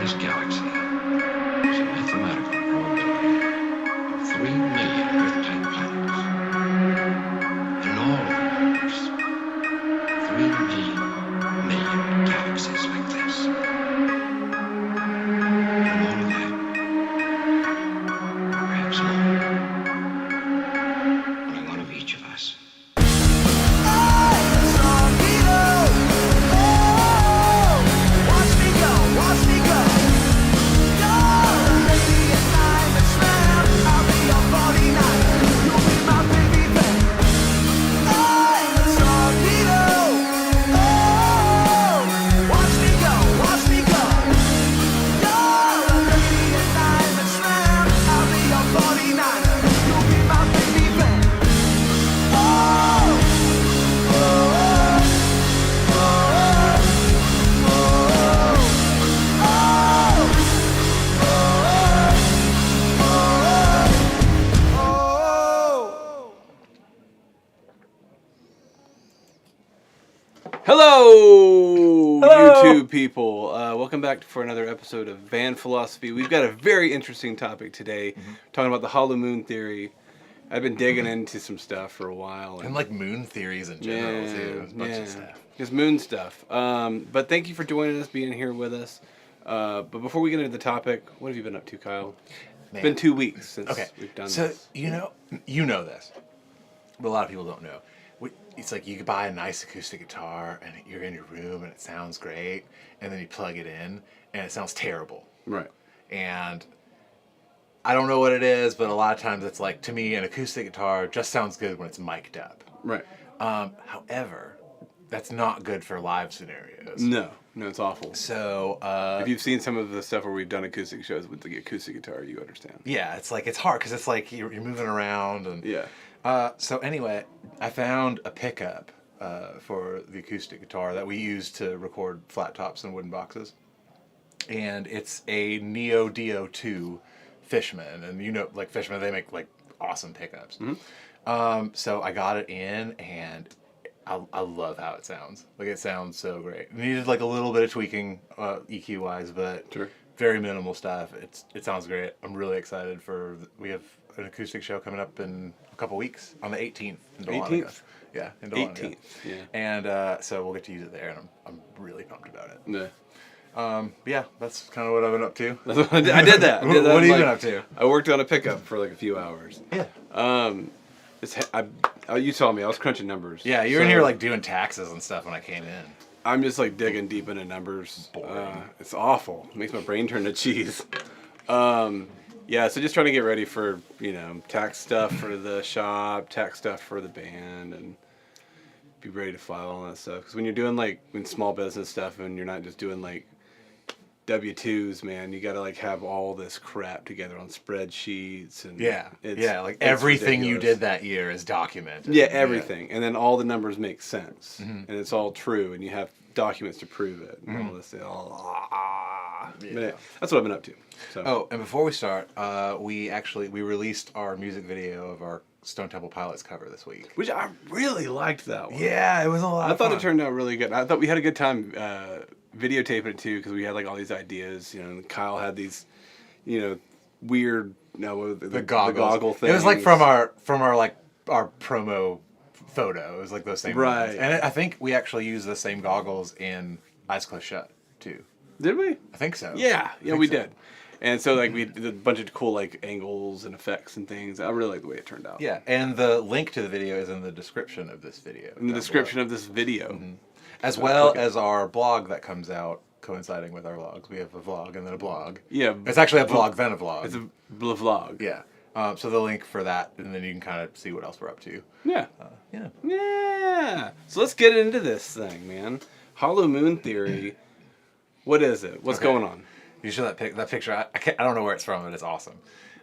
this galaxy is a mathematical probability of 3 million Earth-type planets. And all of them, there's 3 million galaxies like this. And all of that, perhaps more. Only one of each of us. Hello, YouTube people. Welcome back for another episode of Van Philosophy. We've got a very interesting topic today, talking about the hollow moon theory. I've been digging into some stuff for a while. And like moon theories in general, too. A bunch of stuff. Just moon stuff. But thank you for joining us, being here with us. But before we get into the topic, what have you been up to, Kyle? It's been 2 weeks since we've done this. So, you know this, but a lot of people don't know. It's like you could buy a nice acoustic guitar and you're in your room and it sounds great, and then you plug it in and it sounds terrible. Right. And I don't know what it is, but a lot of times it's like, to me, an acoustic guitar just sounds good when it's mic'd up. Right. However, that's not good for live scenarios. No, it's awful. So, if you've seen some of the stuff where we've done acoustic shows with the acoustic guitar, you understand. Yeah, it's hard because it's like you're moving around and yeah. So anyway, I found a pickup for the acoustic guitar that we use to record flat tops and wooden boxes, and it's a Neo Dio2 Fishman, and like Fishman, they make like awesome pickups. Mm-hmm. So I got it in, and I love how it sounds. Like, it sounds so great. It needed like a little bit of tweaking EQ wise, but sure. Very minimal stuff. It sounds great. I'm really excited we have an acoustic show coming up in a couple weeks on the 18th in Dahlonega. 18th? Yeah, in Dahlonega. 18th, yeah. And so we'll get to use it there, and I'm really pumped about it. Yeah. But yeah, that's kind of what I've been up to. I did that. What have you been up to? I worked on a pickup for like a few hours. Yeah. You saw me. I was crunching numbers. Yeah, you were in here like doing taxes and stuff when I came in. I'm just like digging deep into numbers. It's awful. It makes my brain turn to cheese. Yeah, so just trying to get ready for, tax stuff for the shop, tax stuff for the band, and be ready to file all that stuff. Because when you're doing like small business stuff and you're not just doing like W-2s, man, you got to like have all this crap together on spreadsheets. And like everything ridiculous. You did that year is documented. Yeah, everything. And then all the numbers make sense. Mm-hmm. And it's all true, and you have documents to prove it. And Mm-hmm. all this. That's what I've been up to. So. Oh, and before we start, we released our music video of our Stone Temple Pilots cover this week. Which I really liked that one. Yeah, it was a lot of fun. I thought it turned out really good. I thought we had a good time videotaping it too, because we had like all these ideas. And Kyle had these, weird the goggle things. It was like from our promo photo. It was like those same right. ones. And I think we actually used the same goggles in Eyes Closed Shut too. Did we? I think so. Yeah, we did. And so like we did a bunch of cool like angles and effects and things. I really like the way it turned out. Yeah, and the link to the video is in the description of this video. In the description of this video. Mm-hmm. As well as our blog that comes out coinciding with our vlogs. We have a vlog and then a blog. Yeah. It's actually a vlog, then a vlog. It's a vlog. Yeah. So the link for that, and then you can kind of see what else we're up to. Yeah. Yeah. Yeah. So let's get into this thing, man. Hollow moon theory. What is it? What's going on? You show that picture. I don't know where it's from, but it's awesome.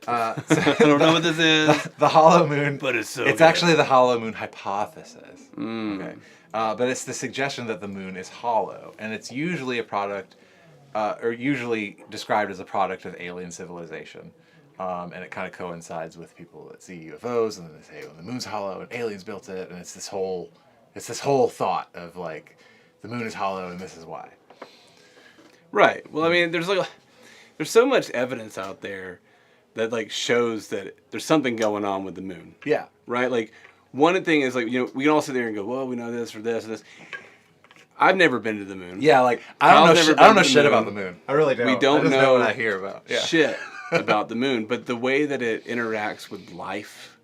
I don't know what this is. The hollow moon. But it's so It's good. actually the hollow moon hypothesis. Okay. But it's the suggestion that the moon is hollow. And it's usually a product, or usually described as a product of alien civilization. And it kind of coincides with people that see UFOs, and then they say, well, the moon's hollow and aliens built it. And it's this whole thought of like, the moon is hollow and this is why. Right. Well, I mean, there's like there's so much evidence out there that like shows that there's something going on with the moon. Yeah. Right? Like one thing is like, you know, we can all sit there and go, well, we know this or this or this. I've never been to the moon. Yeah, like I don't know shit about the moon. I really don't. We don't I just know what I hear about. Yeah. shit about the moon, but the way that it interacts with life,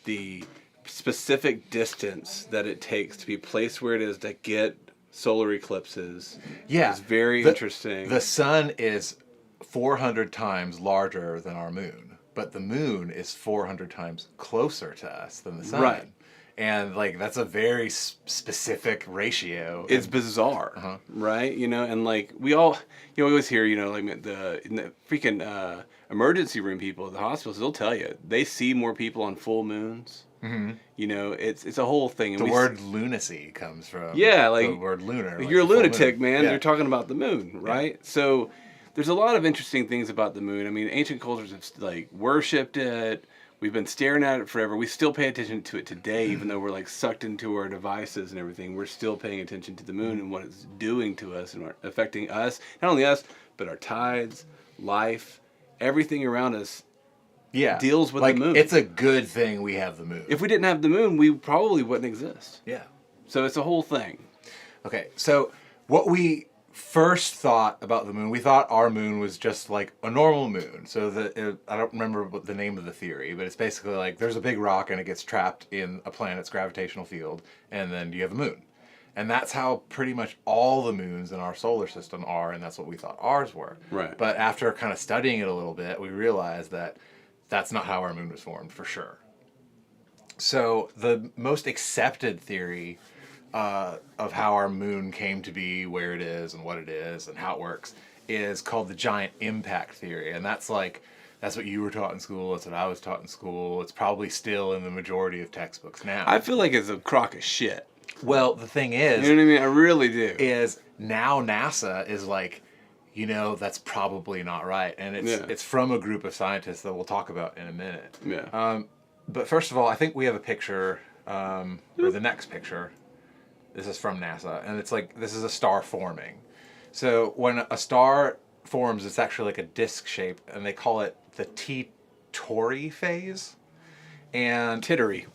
the specific distance that it takes to be placed where it is to get solar eclipses is very interesting. The sun is 400 times larger than our moon, but the moon is 400 times closer to us than the sun. Right. And like that's a very specific ratio. It's bizarre, right? You know, and like we all, you know, we always hear, you know, like in the freaking emergency room people at the hospitals, they'll tell you they see more people on full moons. Mm-hmm. You know, it's a whole thing. And the word lunacy comes from like the word lunar. Like you're a lunatic, man. Yeah. They're talking about the moon, right? Yeah. So there's a lot of interesting things about the moon. I mean, ancient cultures have like worshipped it. We've been staring at it forever. We still pay attention to it today, even though we're like sucked into our devices and everything. We're still paying attention to the moon and what it's doing to us and affecting us. Not only us, but our tides, life, everything around us. Yeah, deals with like, the moon. It's a good thing we have the moon. If we didn't have the moon, we probably wouldn't exist. Yeah. So it's a whole thing. Okay, so what we first thought about the moon, we thought our moon was just like a normal moon. So I don't remember what the name of the theory, but it's basically like there's a big rock and it gets trapped in a planet's gravitational field, and then you have a moon. And that's how pretty much all the moons in our solar system are, and that's what we thought ours were. Right. But after kind of studying it a little bit, we realized that that's not how our moon was formed, for sure. So the most accepted theory of how our moon came to be where it is and what it is and how it works is called the giant impact theory. And that's what you were taught in school. That's what I was taught in school. It's probably still in the majority of textbooks now. I feel like it's a crock of shit. Well, the thing is... You know what I mean? I really do. Is now NASA is like, you know, that's probably not right. And it's from a group of scientists that we'll talk about in a minute. Yeah. But first of all, I think we have a picture, or the next picture. This is from NASA. And it's like, this is a star forming. So when a star forms, it's actually like a disc shape. And they call it the T-Tauri phase. And Tittery.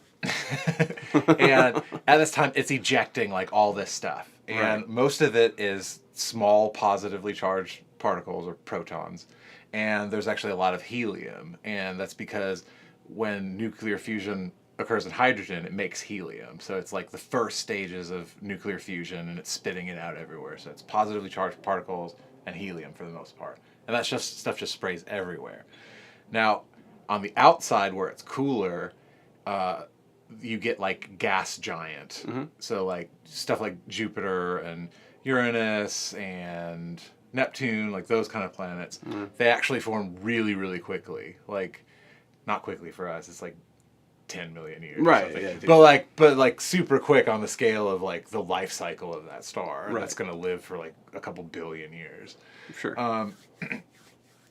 And at this time, it's ejecting like all this stuff. And most of it is small positively charged particles or protons. And there's actually a lot of helium. And that's because when nuclear fusion occurs in hydrogen, it makes helium. So it's like the first stages of nuclear fusion, and it's spitting it out everywhere. So it's positively charged particles and helium for the most part. And that's just stuff just sprays everywhere. Now, on the outside where it's cooler, you get like gas giant. Mm-hmm. So like stuff like Jupiter and Uranus and Neptune, like those kind of planets, they actually form really, really quickly. Like, not quickly for us, it's like 10 million years. Right. Yeah, but like super quick on the scale of like the life cycle of that star. And that's going to live for like a couple billion years. Sure.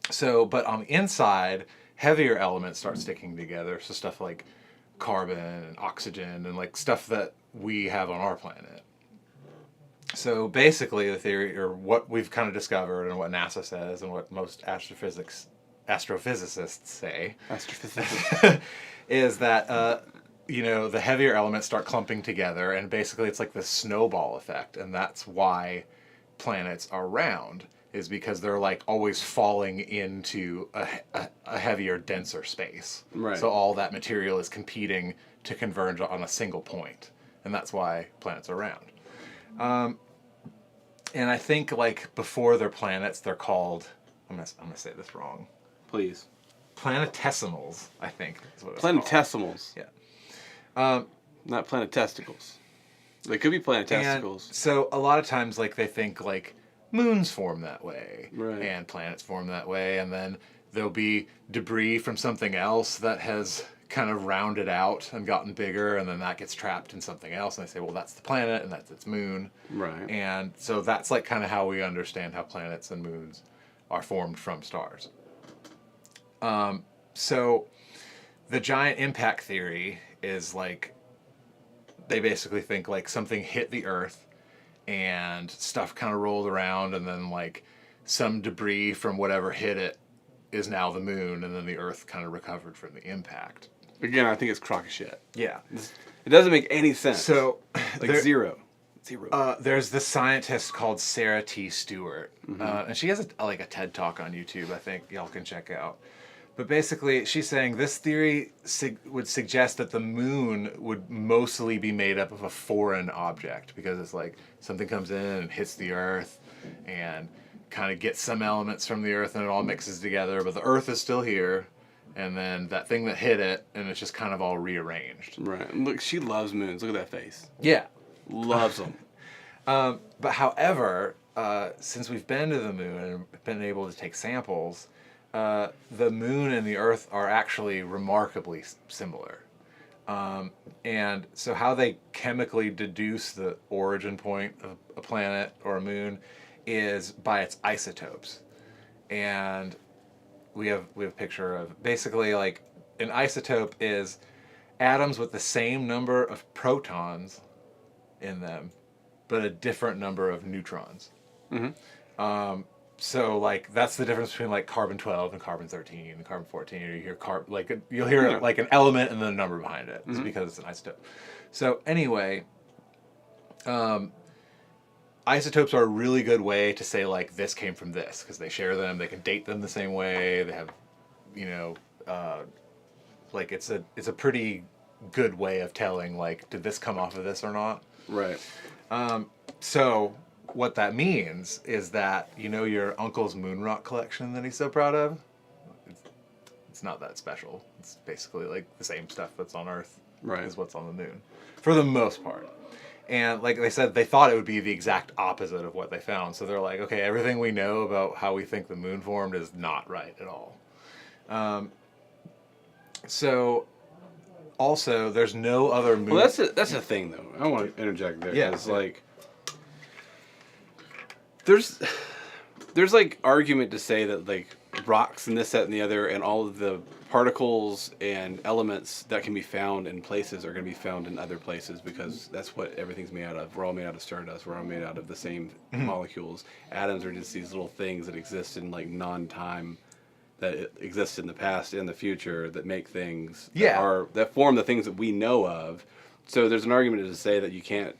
So, but on the inside, heavier elements start sticking together. So stuff like carbon and oxygen and like stuff that we have on our planet. So basically the theory, or what we've kind of discovered and what NASA says and what most astrophysicists say is that, you know, the heavier elements start clumping together, and basically it's like this snowball effect. And that's why planets are round, is because they're like always falling into a heavier, denser space. Right. So all that material is competing to converge on a single point. And that's why planets are round. And I think like before they're planets, they're called, I'm gonna say this wrong. Please. Planetesimals, I think is what it's Planetesimals. called. Yeah. Not planetesticles. They could be planetesticles. And so a lot of times like they think like moons form that way. Right. And planets form that way. And then there'll be debris from something else that has kind of rounded out and gotten bigger, and then that gets trapped in something else, and they say, well, that's the planet and that's its moon. Right. And so that's like kind of how we understand how planets and moons are formed from stars. So the giant impact theory is like, they basically think like something hit the Earth and stuff kind of rolled around, and then like some debris from whatever hit it is now the moon, and then the Earth kind of recovered from the impact. Again, I think it's crock of shit. Yeah. It doesn't make any sense. So, like zero. There's this scientist called Sarah T. Stewart, and she has a TED Talk on YouTube. I think y'all can check out. But basically, she's saying this theory would suggest that the moon would mostly be made up of a foreign object, because it's like something comes in and hits the Earth and kind of gets some elements from the Earth and it all mixes together, but the Earth is still here, and then that thing that hit it, and it's just kind of all rearranged. Right. And look, she loves moons. Look at that face. Yeah. Loves them. But however, since we've been to the moon and been able to take samples, the moon and the Earth are actually remarkably similar. And so how they chemically deduce the origin point of a planet or a moon is by its isotopes. And we have a picture of basically like an isotope is atoms with the same number of protons in them, but a different number of neutrons. Mm-hmm. So like that's the difference between like carbon-12 and carbon-13 and carbon-14. You hear you'll hear like an element and then a number behind it. It's because it's an isotope. So anyway, isotopes are a really good way to say like this came from this, because they share them. They can date them the same way. They have, like it's a pretty good way of telling like did this come off of this or not. Right. So what that means is that, your uncle's moon rock collection that he's so proud of, it's not that special. It's basically like the same stuff that's on Earth is what's on the moon, for the most part. And like they said, they thought it would be the exact opposite of what they found. So they're like, okay, everything we know about how we think the moon formed is not right at all. So also, there's no other moon. Well, that's the thing, though. I want to interject there. Yeah. It's like there's like argument to say that like rocks and this, that, and the other, and all of the particles and elements that can be found in places are going to be found in other places, because that's what everything's made out of. We're all made out of stardust. We're all made out of the same molecules. Atoms are just these little things that exist in like non-time, that exist in the past and the future, that make things that form the things that we know of. So there's an argument to say that you can't.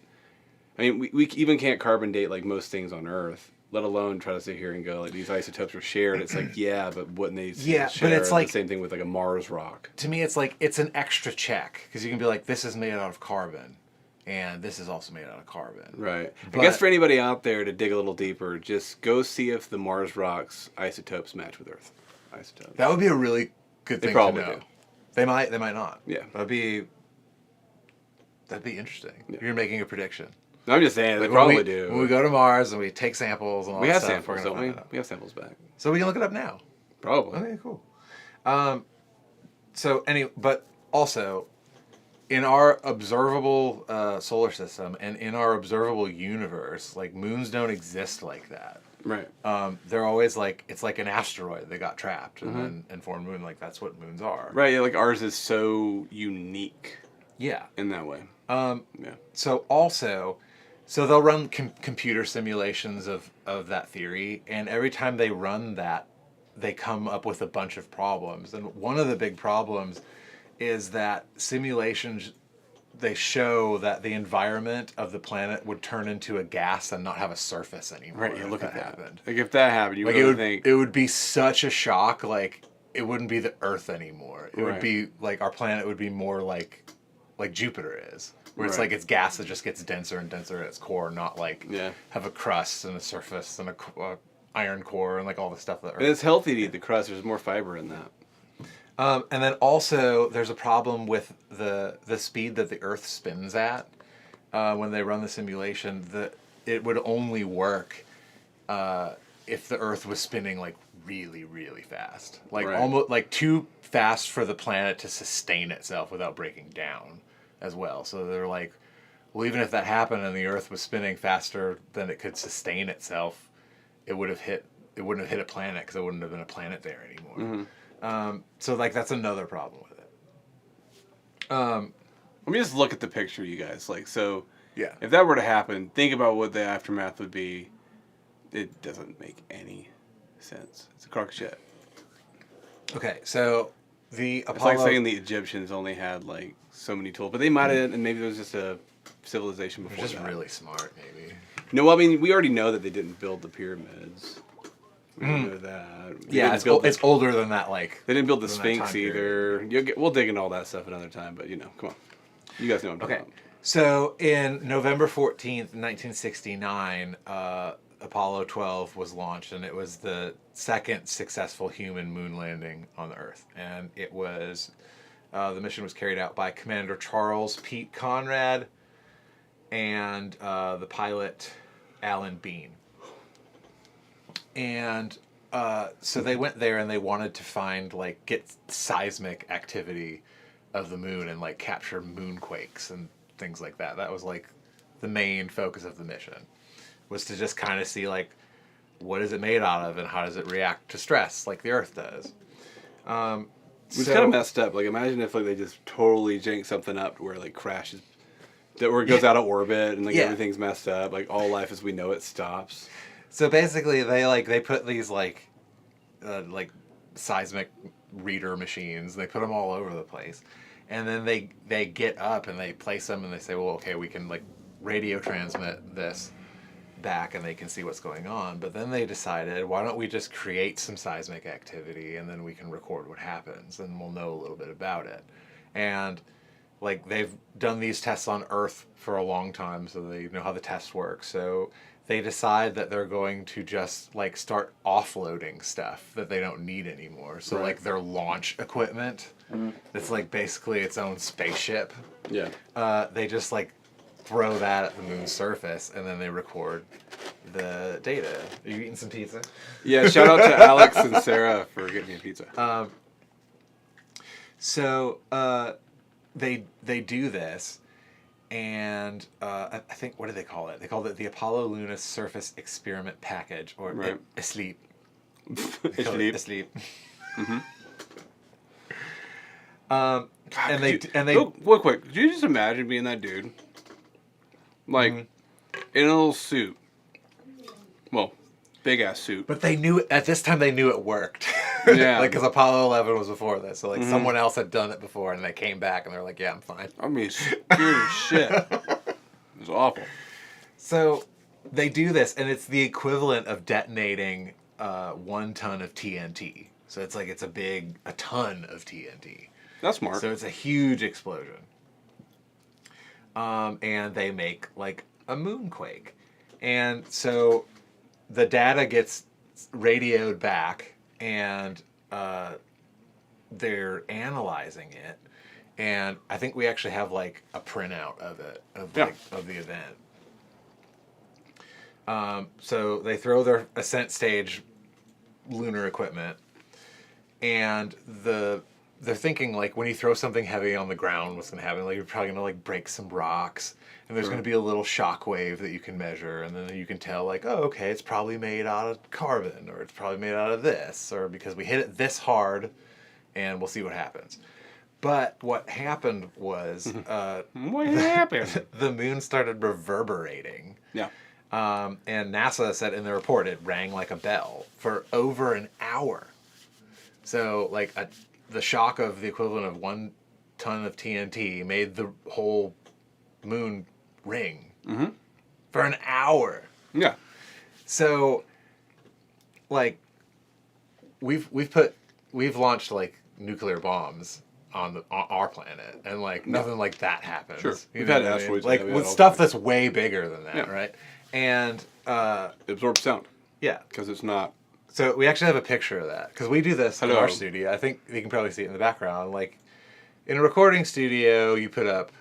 I mean, we even can't carbon date like most things on Earth, let alone try to sit here and go like these isotopes were shared. It's like but wouldn't they share? But it's like the same thing with like a Mars rock. To me, it's like it's an extra check, because you can be like, this is made out of carbon, and this is also made out of carbon. Right. But I guess for anybody out there to dig a little deeper, just go see if the Mars rocks isotopes match with Earth isotopes. That would be a really good thing probably to know. do. They might not. Yeah. That'd be interesting. Yeah. You're making a prediction. No, I'm just saying, Like they probably do. When we go to Mars and we take samples and all We that have stuff, samples, we're don't gonna we? find out. We have samples back. So we can look it up now. Probably. Okay, cool. But also, in our observable solar system and in our observable universe, like moons don't exist like that. Right. They're always like, it's like an asteroid that got trapped and formed a moon. Like that's what moons are. Right. Yeah. Like ours is so unique. Yeah. In that way. Yeah. So they'll run computer simulations of that theory, and every time they run that, they come up with a bunch of problems. And one of the big problems is that simulations, they show that the environment of the planet would turn into a gas and not have a surface anymore. Right. Yeah. Look at that. Happened. Like if that happened, you Like would think it would be such a shock. Like it wouldn't be the Earth anymore. It Right. would be like our planet would be more like Jupiter is. Where it's Right. like it's gas that just gets denser and denser at its core, not like have a crust and a surface and a iron core and like all the stuff that. And it's healthy to eat the crust. There's more fiber in that. And then also there's a problem with the speed that the Earth spins at when they run the simulation. It would only work if the Earth was spinning like really, really fast, like almost like too fast for the planet to sustain itself without breaking down as well. So they're like, well, even if that happened and the Earth was spinning faster than it could sustain itself, it wouldn't have hit a planet, because there wouldn't have been a planet there anymore. So like that's another problem with it. Let me just look at the picture, you guys. Like, so Yeah. if that were to happen, think about what the aftermath would be. It doesn't make any sense. It's a crock of shit. Okay, so the It's Apollo. like saying the Egyptians only had like so many tools, but they might have, and maybe there was just a civilization They're before just that. really smart, maybe. No, I mean we already know that they didn't build the pyramids. We know that. They Yeah, didn't it's older than that. Like They didn't build the than that Sphinx time period. either. We'll dig into all that stuff another time, but come on. You guys know what I'm talking Okay, about. so in November 14th, 1969, Apollo 12 was launched, and it was the second successful human moon landing on the Earth. And it was the mission was carried out by Commander Charles Pete Conrad and the pilot Alan Bean. And so they went there and they wanted to find, like, get seismic activity of the moon and, like, capture moonquakes and things like that. That was, like, the main focus of the mission, was to just kind of see, like, what is it made out of and how does it react to stress like the Earth does. It's kind of messed up. Like, imagine if like they just totally jank something up to where like crashes, where it goes out of orbit and like everything's messed up. Like all life as we know it stops. So basically, they put these like seismic reader machines. They put them all over the place, and then they get up and they place them and they say, well, okay, we can like radio transmit this back and they can see what's going on. But then they decided, why don't we just create some seismic activity and then we can record what happens and we'll know a little bit about it. And like they've done these tests on Earth for a long time, so they know how the test works. So they decide that they're going to just like start offloading stuff that they don't need anymore. So like their launch equipment, it's like basically its own spaceship. Yeah. They just like throw that at the moon's surface and then they record the data. Are you eating some pizza? Yeah. Shout out to Alex and Sarah for getting me a pizza. So they do this, and I think, what do they call it? They called it the Apollo Luna Surface Experiment Package, or ASLEEP. ASLEEP. Mm-hmm. And they real quick. Could you just imagine being that dude, like in a little suit? Well, big ass suit. But they knew at this time. They knew it worked. Yeah. Like, because Apollo 11 was before this, so like someone else had done it before, and they came back and they're like, "Yeah, I'm fine." I mean, scared as shit. It was awful. So they do this, and it's the equivalent of detonating 1 ton of TNT. So it's like it's a ton of TNT. That's smart. So it's a huge explosion. And they make like a moonquake. And so the data gets radioed back, and they're analyzing it. And I think we actually have like a printout of it, of the event. So they throw their ascent stage lunar equipment, and they're thinking, like, when you throw something heavy on the ground, what's going to happen? Like, you're probably going to like break some rocks, and there's going to be a little shock wave that you can measure, and then you can tell, like, oh, okay, it's probably made out of carbon, or it's probably made out of this, or because we hit it this hard, and we'll see what happens. But what happened was what happened? The moon started reverberating. Yeah. And NASA said in the report it rang like a bell for over an hour. So, like, the shock of the equivalent of 1 ton of TNT made the whole moon ring for an hour. Yeah. So, like, we've launched like nuclear bombs on our planet, and like nothing like that happens. Sure. You We've know had what I mean? asteroids like like that with all stuff the that's way bigger than that, right? And It absorbs sound yeah. because it's not. So we actually have a picture of that, because we do this in Hello. our studio. I think you can probably see it in the background. Like, in a recording studio, you put up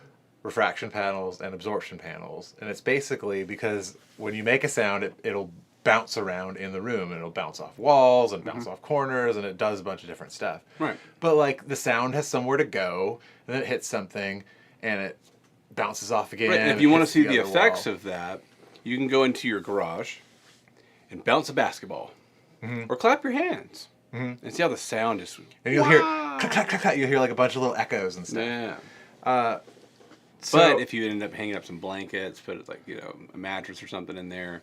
refraction panels and absorption panels, and it's basically because when you make a sound, it'll bounce around in the room, and it'll bounce off walls and bounce off corners, and it does a bunch of different stuff. Right. But like the sound has somewhere to go, and then it hits something, and it bounces off again. Right. And if you want to see the effects of that, you can go into your garage and bounce a basketball, or clap your hands, and see how the sound is. and you'll hear clack, clack, clack, clack. You'll hear like a bunch of little echoes and stuff. Yeah. So, But if you end up hanging up some blankets, put like a mattress or something in there,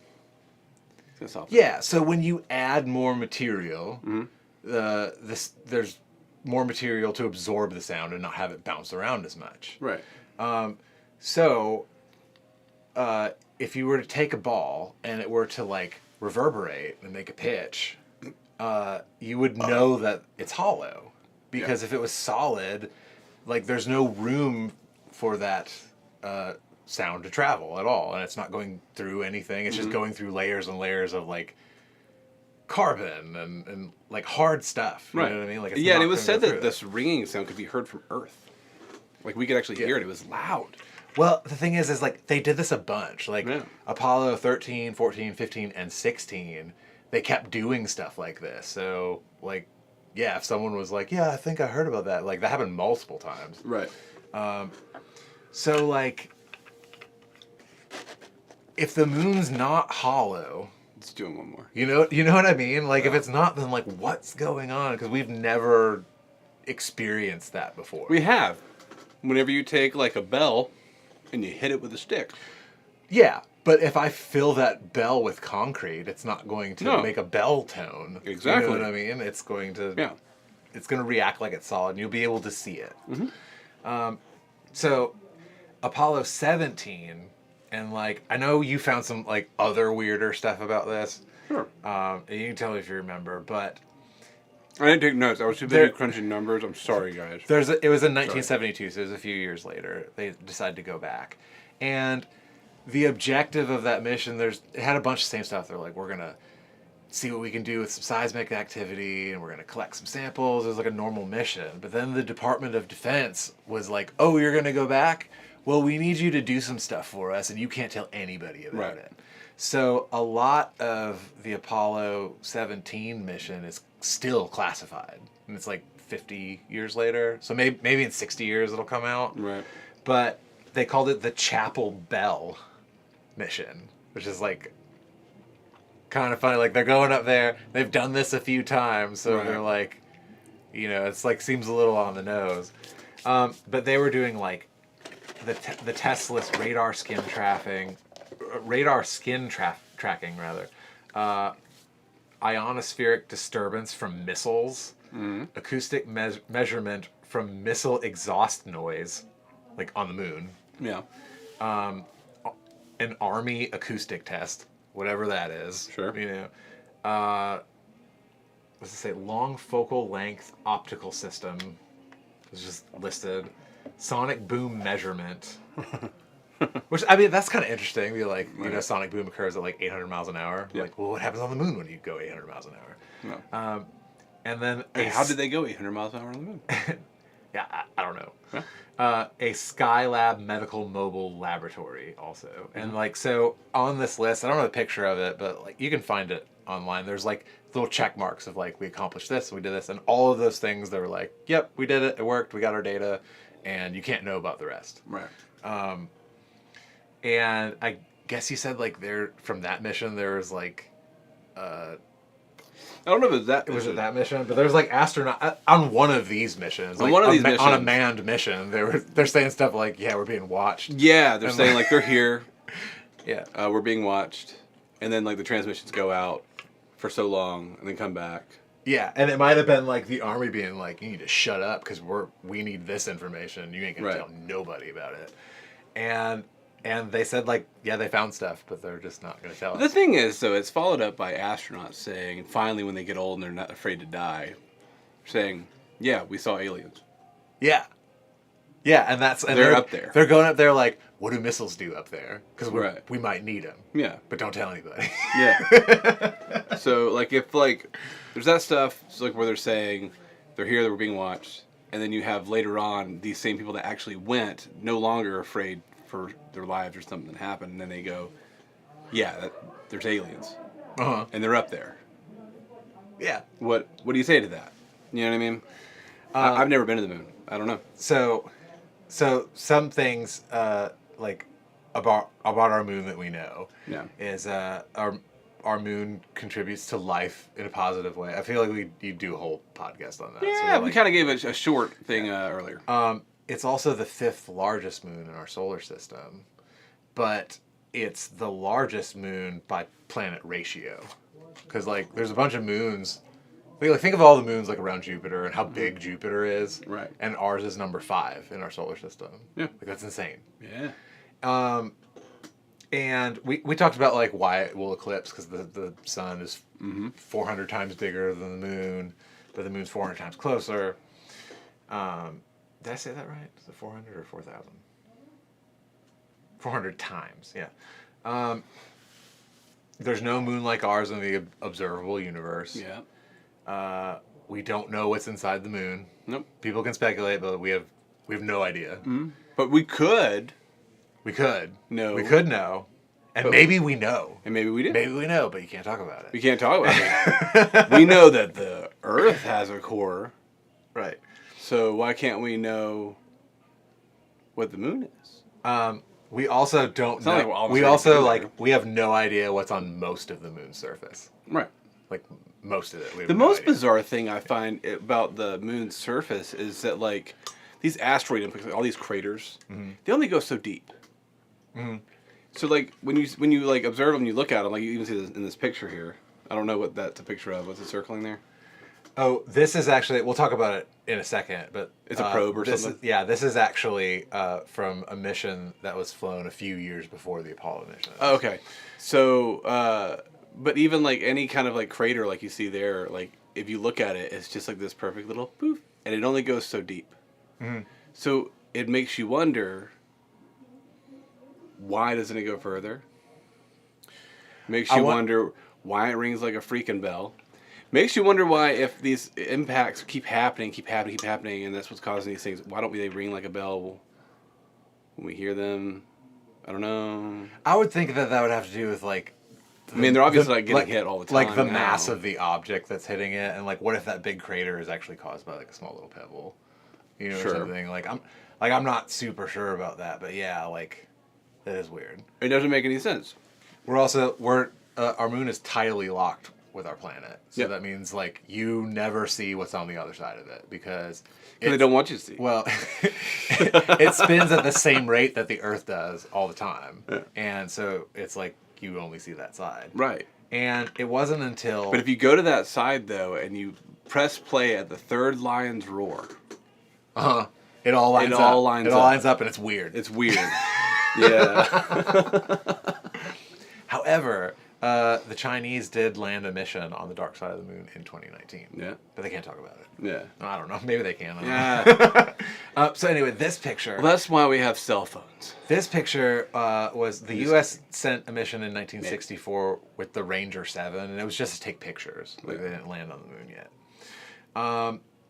it's gonna soften. yeah, so when you add more material, there's more material to absorb the sound and not have it bounce around as much. Right. So, if you were to take a ball and it were to like reverberate and make a pitch, you would know that it's hollow, because if it was solid, like there's no room for that sound to travel at all, and it's not going through anything. It's just going through layers and layers of like carbon and like hard stuff. You know what I mean? Like it's and not it was gonna said go that through this ringing sound could be heard from Earth. Like we could actually hear it. It was loud. Well, the thing is like they did this a bunch. Like Apollo 13, 14, 15, and 16, they kept doing stuff like this. So like, yeah, if someone was like, yeah, I think I heard about that. Like that happened multiple times. Right. So like, if the moon's not hollow, Let's do one more. you know what I mean? Like if it's not, then like what's going on? Because we've never experienced that before. We have. Whenever you take like a bell and you hit it with a stick. Yeah, but if I fill that bell with concrete, it's not going to make a bell tone. Exactly. You know what I mean? It's going to it's going to react like it's solid, and you'll be able to see it. So Apollo 17, and like I know you found some like other weirder stuff about this. Sure. And you can tell me if you remember, but I didn't take notes. I was too busy crunching numbers. I'm sorry, guys. it was in 1972, so it was a few years later. They decided to go back, and the objective of that mission, it had a bunch of same stuff. They're like, we're gonna see what we can do with some seismic activity, and we're gonna collect some samples. It was like a normal mission, but then the Department of Defense was like, oh, you're gonna go back? Well, we need you to do some stuff for us, and you can't tell anybody about it. So a lot of the Apollo 17 mission is still classified, and it's like 50 years later. So maybe in 60 years it'll come out. Right. But they called it the Chapel Bell mission, which is like kind of funny. Like they're going up there, they've done this a few times, so they're like, it's like seems a little on the nose. But they were doing like the Tesla's radar skin tracking, ionospheric disturbance from missiles, acoustic measurement from missile exhaust noise, like on the moon. Yeah. An Army acoustic test, whatever that is. Sure. What's it say? Long focal length optical system. It's just listed. Sonic boom measurement. Which, I mean, that's kind of interesting. You're like, sonic boom occurs at like 800 miles an hour. Yeah. Like, well, what happens on the moon when you go 800 miles an hour? No. And then... how did they go 800 miles an hour on the moon? Yeah, I don't know. Huh? A Skylab medical mobile laboratory also. And like, so on this list, I don't have a picture of it, but like you can find it online. There's like little check marks of like, we accomplished this, we did this. And all of those things, they were like, yep, we did it. It worked. We got our data. And you can't know about the rest. Right. And I guess you said like from that mission, there was like, I don't know if it was that mission. Was it that mission? But there's like astronaut on one of these missions. On like, one of these missions. On a manned mission. They're saying stuff like, yeah, we're being watched. Yeah, they're saying like they're here. Yeah. We're being watched. And then like the transmissions go out for so long and then come back. Yeah, and it might have been like the Army being like, you need to shut up because we need this information. You ain't gonna tell nobody about it. And they said like, yeah, they found stuff, but they're just not gonna tell us. The thing is, though, it's followed up by astronauts saying, finally when they get old and they're not afraid to die, saying, yeah, we saw aliens. Yeah. Yeah, and they're up there. They're going up there like, what do missiles do up there? Because we might need them. Yeah. But don't tell anybody. Yeah. So, like, if, like, there's that stuff, so, like, where they're saying they're here, they were being watched, and then you have later on these same people that actually went, no longer afraid for their lives or something happened, and then they go, yeah, there's aliens. Uh-huh. And they're up there. Yeah. What do you say to that? You know what I mean? I've never been to the moon. I don't know. So some things like about our moon that we know is our moon contributes to life in a positive way. I feel like you do a whole podcast on that. Yeah, so we kind of gave a short thing earlier. It's also the 5th largest moon in our solar system, but it's the largest moon by planet ratio. Because like there's a bunch of moons Like, think of all the moons like around Jupiter and how big Jupiter is. Right. And ours is number 5 in our solar system. Yeah. Like, that's insane. Yeah. And we talked about like why it will eclipse, because the sun is 400 times bigger than the moon, but the moon's 400 times closer. Did I say that right? Is it 400 or 4,000? 400 times, yeah. There's no moon like ours in the observable universe. Yeah. We don't know what's inside the moon. Nope. People can speculate, but we have no idea. But we could. We could. No. We could know. And maybe we know. And maybe we do. Maybe we know, but you can't talk about it. We can't talk about it. We know that the Earth has a core. Right. So why can't we know what the moon is? We also don't not know. like we're We almost ready also, to do like, we have no idea what's on most of the moon's surface. Right. Like, most of it. We have The no most idea. bizarre thing I find about the moon's surface is that, like, these asteroid impacts, like all these craters, they only go so deep. So, like, when you like observe them, you look at them, like you even see this in this picture here. I don't know what that's a picture of. What's it circling there? Oh, this is actually, we'll talk about it in a second, but... It's a probe or this something? This is actually from a mission that was flown a few years before the Apollo mission. Oh, okay. So, but even, like, any kind of, like, crater like you see there, like, if you look at it, it's just like this perfect little poof, and it only goes so deep. So, it makes you wonder, why doesn't it go further? Makes you wonder why it rings like a freaking bell. Makes you wonder why, if these impacts keep happening, and that's what's causing these things, why don't they ring like a bell when we hear them? I don't know. I would think that would have to do with, like... I mean, they're obviously like getting hit all the time. Like the now. mass of the object that's hitting it, and like, what if that big crater is actually caused by like a small little pebble, you know, or something? Like, I'm not super sure about that, but yeah, like, that is weird. It doesn't make any sense. Our moon is tidally locked with our planet, so that means like you never see what's on the other side of it because they don't want you to see. Well, it spins at the same rate that the Earth does all the time, and so it's like you only see that side. Right. And it wasn't until... But if you go to that side, though, and you press play at the third lion's roar... It all lines up. It all lines up, and it's weird. It's weird. Yeah. However, the Chinese did land a mission on the dark side of the moon in 2019. Yeah. But they can't talk about it. Yeah. I don't know. Maybe they can. Yeah. So anyway, this picture... Well, that's why we have cell phones. This picture was... The U.S. sent a mission in 1964 with the Ranger 7, and it was just to take pictures. Like, they didn't land on the moon yet.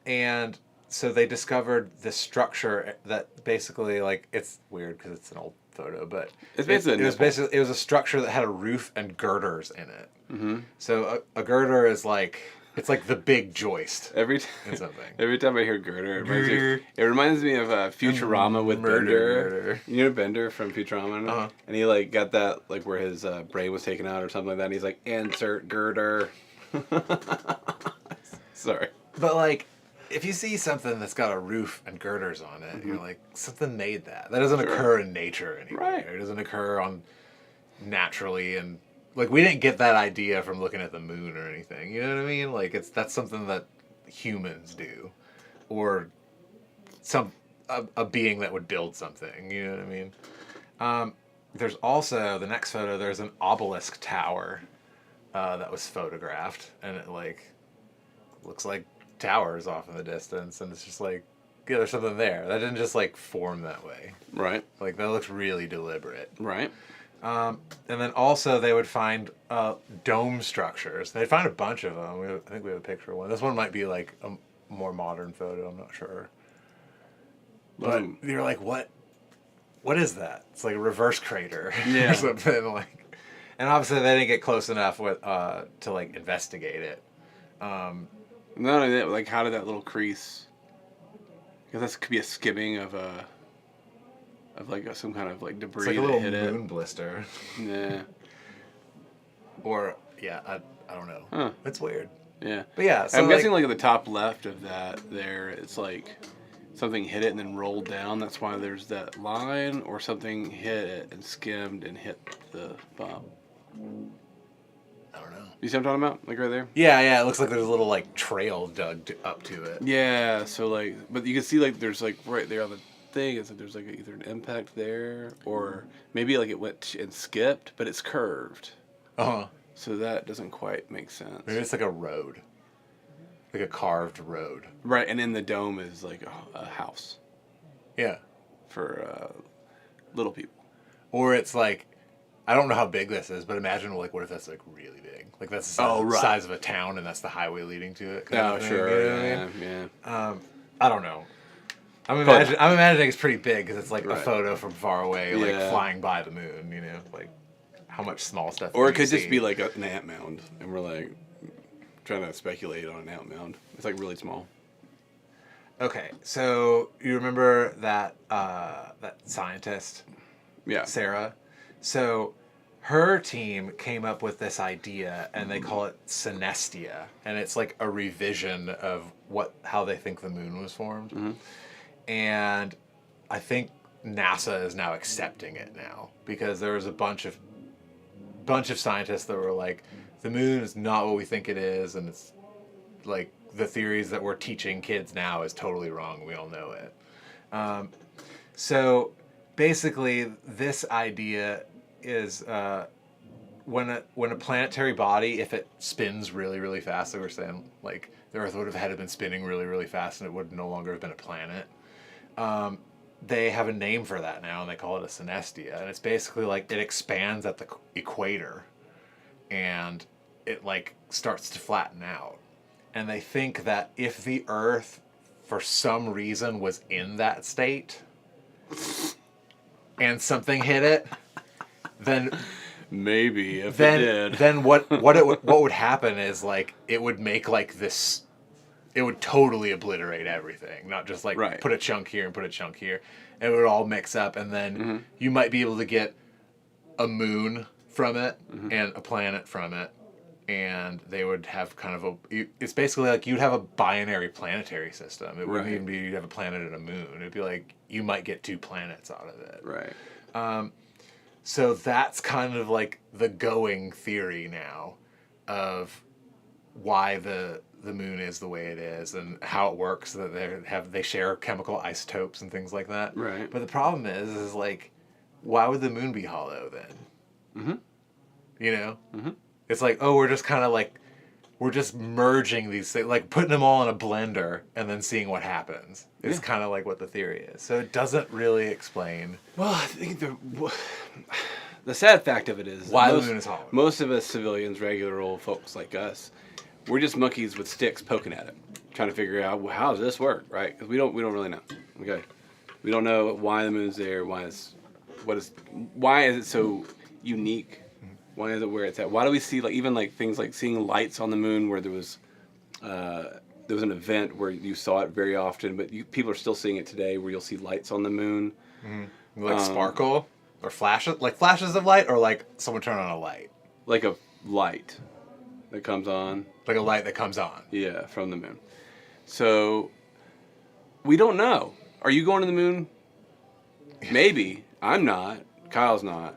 And so they discovered this structure that basically, like... It's weird because it's an old photo, but... It's basically it was a structure that had a roof and girders in it. So a girder is like... It's like the big joist. Every time I hear girder, it reminds me of Futurama with Bender. You know Bender from Futurama? And he like got that like where his brain was taken out or something like that. And he's like, insert girder. Sorry. But like, if you see something that's got a roof and girders on it, you're like, something made that. That doesn't occur in nature anywhere. Right. It doesn't occur on naturally and... Like, we didn't get that idea from looking at the moon or anything. You know what I mean? Like, that's something that humans do. Or a being that would build something. You know what I mean? There's also, the next photo, there's an obelisk tower that was photographed. And it, like, looks like towers off in the distance. And it's just like, yeah, there's something there. That didn't just, like, form that way. Right. Like, that looks really deliberate. Right. And then also they would find dome structures. They'd find a bunch of them. I think we have a picture of one. This one might be like a more modern photo. I'm not sure. But you're like, what is that? It's like a reverse crater or something. Like, and obviously they didn't get close enough with to like investigate it. Not only that, like how did that little crease? Because that could be a skimming of like some kind of like debris. It's like a little hit moon blister. Yeah. Or I don't know. Huh. It's weird. Yeah. But yeah, so I'm guessing like at the top left of that there, it's like something hit it and then rolled down. That's why there's that line, or something hit it and skimmed and hit the bump. I don't know. You see what I'm talking about? Like right there? Yeah. It looks like there's a little like trail dug up to it. Yeah. So like, but you can see like there's like right there on the thing is that there's like either an impact there or maybe like it went and skipped, but it's curved. Uh-huh. So that doesn't quite make sense. Maybe it's like a road. Like a carved road. Right, and in the dome is like a house Yeah. for little people. Or it's like, I don't know how big this is, but imagine like what if that's like really big? Like that's the size, Oh, right. size of a town and that's the highway leading to it. kind Oh, of thing, sure. you know what I Yeah, mean? yeah. I don't know. I'm imagining it's pretty big because it's like Right. a photo from far away, like Yeah. flying by the moon, you know? Like how much small stuff Or can it could you just see? be like an ant mound, and we're like trying to speculate on an ant mound. It's like really small. Okay, so you remember that that scientist, Yeah. Sarah? So her team came up with this idea, and they call it synestia, and it's like a revision of how they think the moon was formed. Mm-hmm. And I think NASA is now accepting it now because there was a bunch of scientists that were like, the moon is not what we think it is, and it's like the theories that we're teaching kids now is totally wrong. We all know it. So basically, this idea is when a planetary body, if it spins really, really fast, like we're saying, like the Earth would have had been spinning really, really fast, and it would no longer have been a planet. They have a name for that now, and they call it a synestia. And it's basically like it expands at the equator, and it like starts to flatten out. And they think that if the Earth, for some reason, was in that state, and something hit it, then Maybe if it did. then what would happen is like it would make like this. It would totally obliterate everything, not just like Right. put a chunk here and put a chunk here. It would all mix up, and then you might be able to get a moon from it and a planet from it, and they would have kind of it's basically like you'd have a binary planetary system. It wouldn't Right. even be you'd have a planet and a moon. It'd be like you might get 2 planets out of it. Right. So that's kind of like the going theory now of why the moon is the way it is and how it works, that they share chemical isotopes and things like that. Right. But the problem is like, why would the moon be hollow then? Mm-hmm. You know? Mm-hmm. It's like, oh, we're just merging these things, like putting them all in a blender and then seeing what happens. It's kind of like what the theory is. So it doesn't really explain. Well, I think the sad fact of it is Why the moon is hollow. Most of us civilians, regular old folks like us, we're just monkeys with sticks poking at it, trying to figure out how does this work, right? Because we don't really know. Okay, we don't know why the moon's there. Why is it so unique? Why is it where it's at? Why do we see even things like seeing lights on the moon where there was an event where you saw it very often, but people are still seeing it today where you'll see lights on the moon. Mm-hmm. Like sparkle or flashes of light, or like someone turn on a light. Like a light that comes on. Like a light that comes on. Yeah, from the moon. So we don't know. Are you going to the moon? Maybe. I'm not. Kyle's not.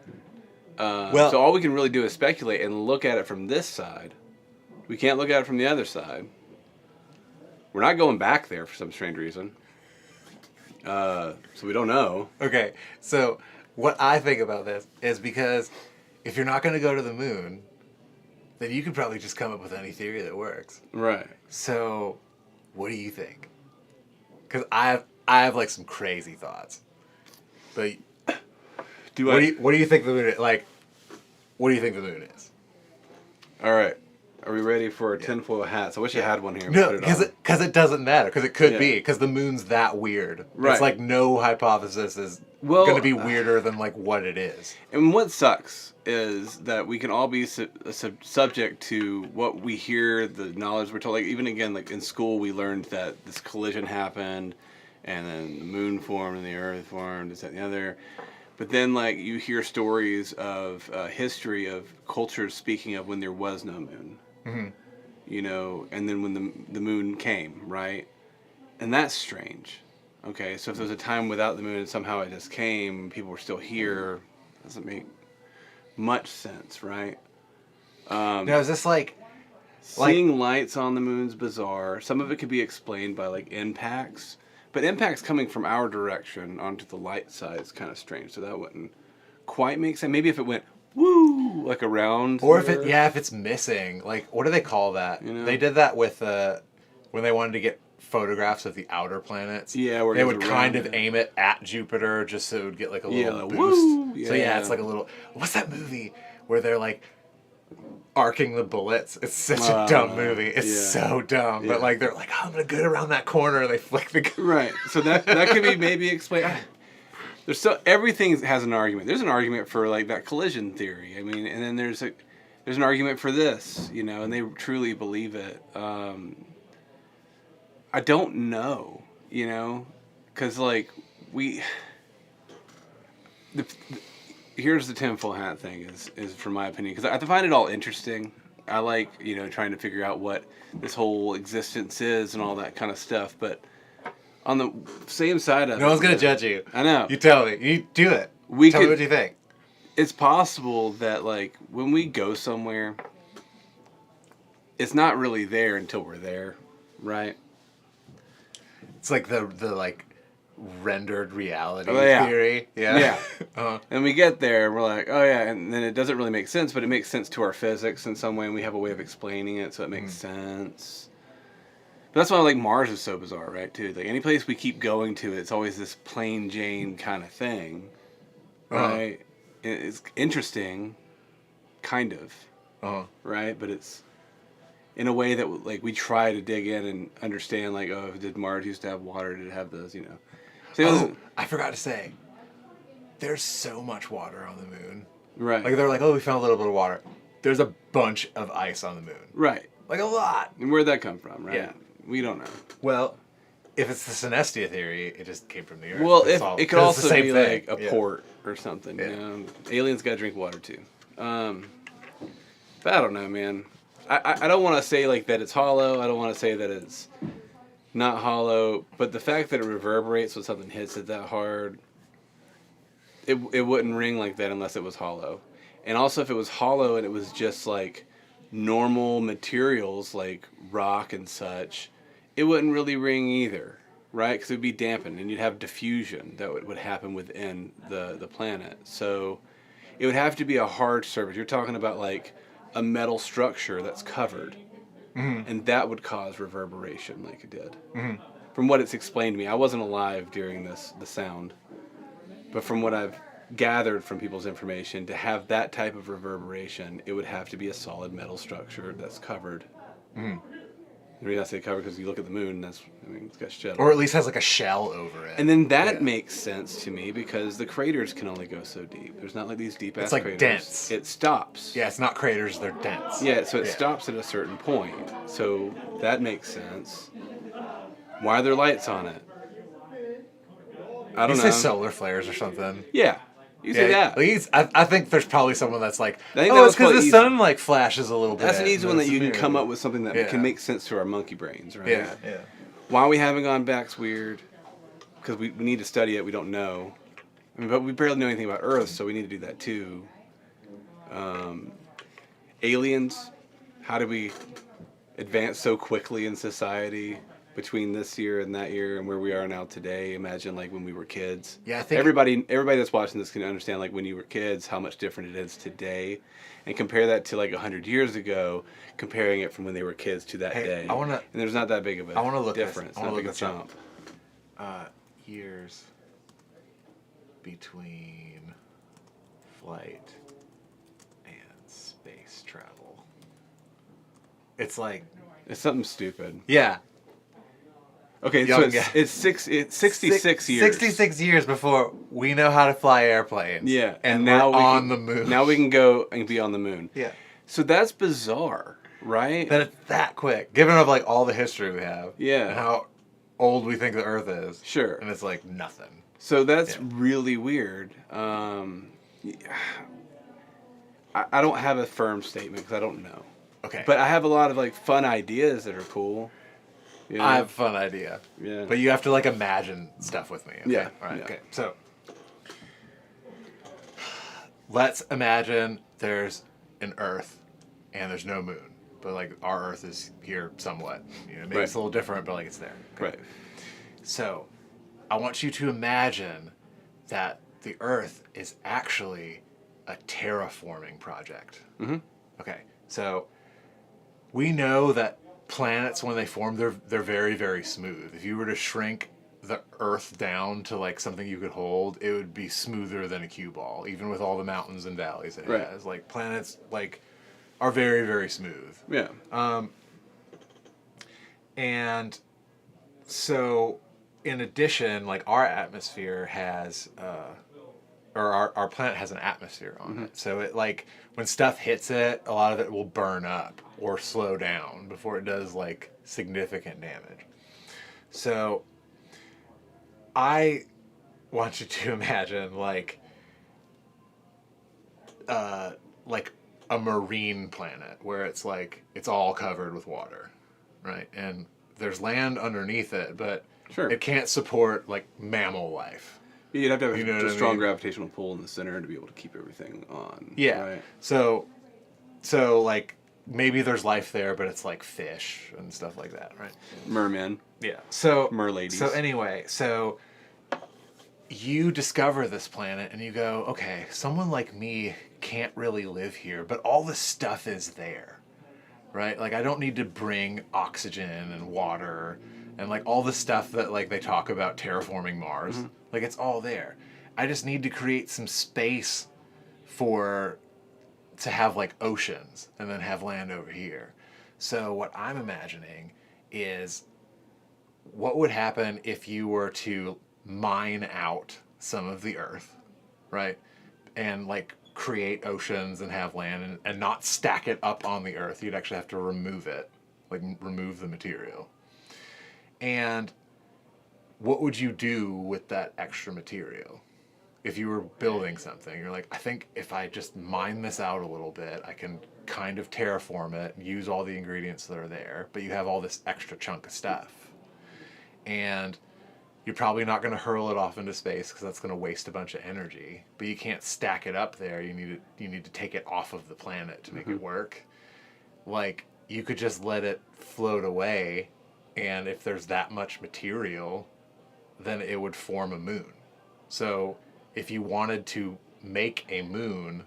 So all we can really do is speculate and look at it from this side. We can't look at it from the other side. We're not going back there for some strange reason. So we don't know. Okay, so what I think about this is because if you're not going to go to the moon, then you could probably just come up with any theory that works. Right. So, what do you think? Because I have like some crazy thoughts. But what do you think the moon is? Like, what do you think the moon is? All right. Are we ready for tinfoil hats? I wish I had one here. No, because it doesn't matter. Because it could be. Yeah. Because the moon's that weird. Right. It's like no hypothesis is going to be weirder than like what it is. And what sucks is that we can all be subject to what we hear, the knowledge we're told. Like even again, like in school, we learned that this collision happened, and then the moon formed and the Earth formed, this, that, and the other. But then, like you hear stories of history of cultures speaking of when there was no moon. Mm-hmm. You know, and then when the moon came, right? And that's strange. Okay, so if there's a time without the moon and somehow it just came, people were still here, doesn't make much sense, right? Now, is this like Seeing lights on the moon's bizarre. Some of it could be explained by like impacts, but impacts coming from our direction onto the light side is kind of strange. So that wouldn't quite make sense. Maybe if it went woo like around, or if it's missing. Like, what do they call that? You know? They did that with when they wanted to get photographs of the outer planets. Yeah, where it they goes would kind of around it. aim it at Jupiter just so it would get like a little like, boost. woo! So yeah, it's like a little. What's that movie where they're like arcing the bullets? It's such a dumb movie. It's so dumb. But like they're like, oh, I'm gonna go around that corner, and they flick the gun. Right. So that could be maybe explained. There's so everything has an argument. There's an argument for like that collision theory. I mean, and then there's an argument for this, you know, and they truly believe it. I don't know, you know, because like here's the tinfoil hat thing is from my opinion, because I find it all interesting. I like, you know, trying to figure out what this whole existence is and all that kind of stuff. But on the same side of No one's gonna judge you. I know. You tell me. You do it. Tell me what you think. It's possible that like when we go somewhere, it's not really there until we're there, right? It's like the like rendered reality yeah. theory. Yeah. Yeah. Uh-huh. And we get there and we're like, oh yeah, and then it doesn't really make sense, but it makes sense to our physics in some way, and we have a way of explaining it, so it makes sense. But that's why like Mars is so bizarre, right? Too. Like any place we keep going to, it's always this plain Jane kind of thing, right? It's interesting, kind of, right? But it's in a way that like we try to dig in and understand, like, oh, did Mars used to have water? Did it have those? You know. So I forgot to say, there's so much water on the moon. Right. Like they're like, oh, we found a little bit of water. There's a bunch of ice on the moon. Right. Like a lot. And where'd that come from, right? Yeah. We don't know. Well, if it's the synestia theory, it just came from the Earth. Well, It's it could also be thing. like a port or something. Yeah. You know? Aliens gotta drink water too. But I don't know, man. I don't want to say like that it's hollow. I don't want to say that it's not hollow. But the fact that it reverberates when something hits it that hard, it wouldn't ring like that unless it was hollow. And also, if it was hollow and it was just like normal materials like rock and such, it wouldn't really ring either, right? Because it would be dampened and you'd have diffusion that would happen within the planet. So it would have to be a hard surface. You're talking about like a metal structure that's covered, and that would cause reverberation like it did. From what it's explained to me, I wasn't alive during the sound, but from what I've gathered from people's information, to have that type of reverberation, it would have to be a solid metal structure that's covered. The reason I say covered because you look at the moon, it's got shell. Or at least has like a shell over it. And then that makes sense to me because the craters can only go so deep. There's not like these deep ass like craters. dense. It stops. Yeah, it's not craters, they're dense. Yeah, so it stops at a certain point. So that makes sense. Why are there lights on it? I don't know. You say solar flares or something. Yeah. You say that. At least, I think there's probably someone that's like, I think oh, that it's because was the easy. sun like flashes a little bit. That's an easy one that you can It's come weird. up with something that can make sense to our monkey brains, right? Yeah. Why we haven't gone back's weird. Because we need to study it. We don't know. I mean, but we barely know anything about Earth, so we need to do that too. Aliens. How did we advance so quickly in society between this year and that year and where we are now today? Imagine like when we were kids. Yeah, I think everybody that's watching this can understand like when you were kids how much different it is today, and compare that to like 100 years ago, comparing it from when they were kids to that day. And there's not that big of a difference. Not big a jump. Years between flight and space travel. It's like something stupid. Yeah. Okay, so it's 66 years. 66 years before we know how to fly airplanes. Yeah, and now we're on the moon. Now we can go and be on the moon. Yeah. So that's bizarre, right? That it's that quick, given of like all the history we have. Yeah. And how old we think the Earth is. Sure. And it's like nothing. So that's really weird. I don't have a firm statement because I don't know. Okay. But I have a lot of like fun ideas that are cool. You know? I have a fun idea. Yeah. But you have to like imagine stuff with me. Okay? Yeah. All right. Yeah. Okay. So let's imagine there's an Earth and there's no moon. But like our Earth is here somewhat. You know, maybe Right. it's a little different, but like it's there. Okay. Right. So, I want you to imagine that the Earth is actually a terraforming project. Mm-hmm. Okay, so we know that planets, when they form, they're very, very smooth. If you were to shrink the Earth down to like something you could hold, it would be smoother than a cue ball, even with all the mountains and valleys it Right. has. Like planets, like are very, very smooth. Yeah. And so, in addition, like our atmosphere has, or our planet has an atmosphere on it. So it like when stuff hits it, a lot of it will burn up or slow down before it does like significant damage. So I want you to imagine like a marine planet where it's like it's all covered with water, right? And there's land underneath it, but Sure. it can't support like mammal life. You'd have to have You know a what I strong mean? gravitational pull in the center to be able to keep everything on. Yeah. Right. So like maybe there's life there, but it's like fish and stuff like that, right? Mermen. Yeah. So Merladies. So anyway, so you discover this planet and you go, okay, someone like me can't really live here, but all the stuff is there, right? Like I don't need to bring oxygen and water and like all the stuff that like they talk about terraforming Mars. Mm-hmm. Like it's all there. I just need to create some space to have like oceans and then have land over here. So what I'm imagining is what would happen if you were to mine out some of the Earth, right? And like create oceans and have land and not stack it up on the Earth. You'd actually have to remove it, like remove the material. And what would you do with that extra material? If you were building something, you're like, I think if I just mine this out a little bit, I can kind of terraform it and use all the ingredients that are there, but you have all this extra chunk of stuff. And you're probably not going to hurl it off into space because that's going to waste a bunch of energy, but you can't stack it up there. You need to take it off of the planet to make it work. Like, you could just let it float away, and if there's that much material, then it would form a moon. So if you wanted to make a moon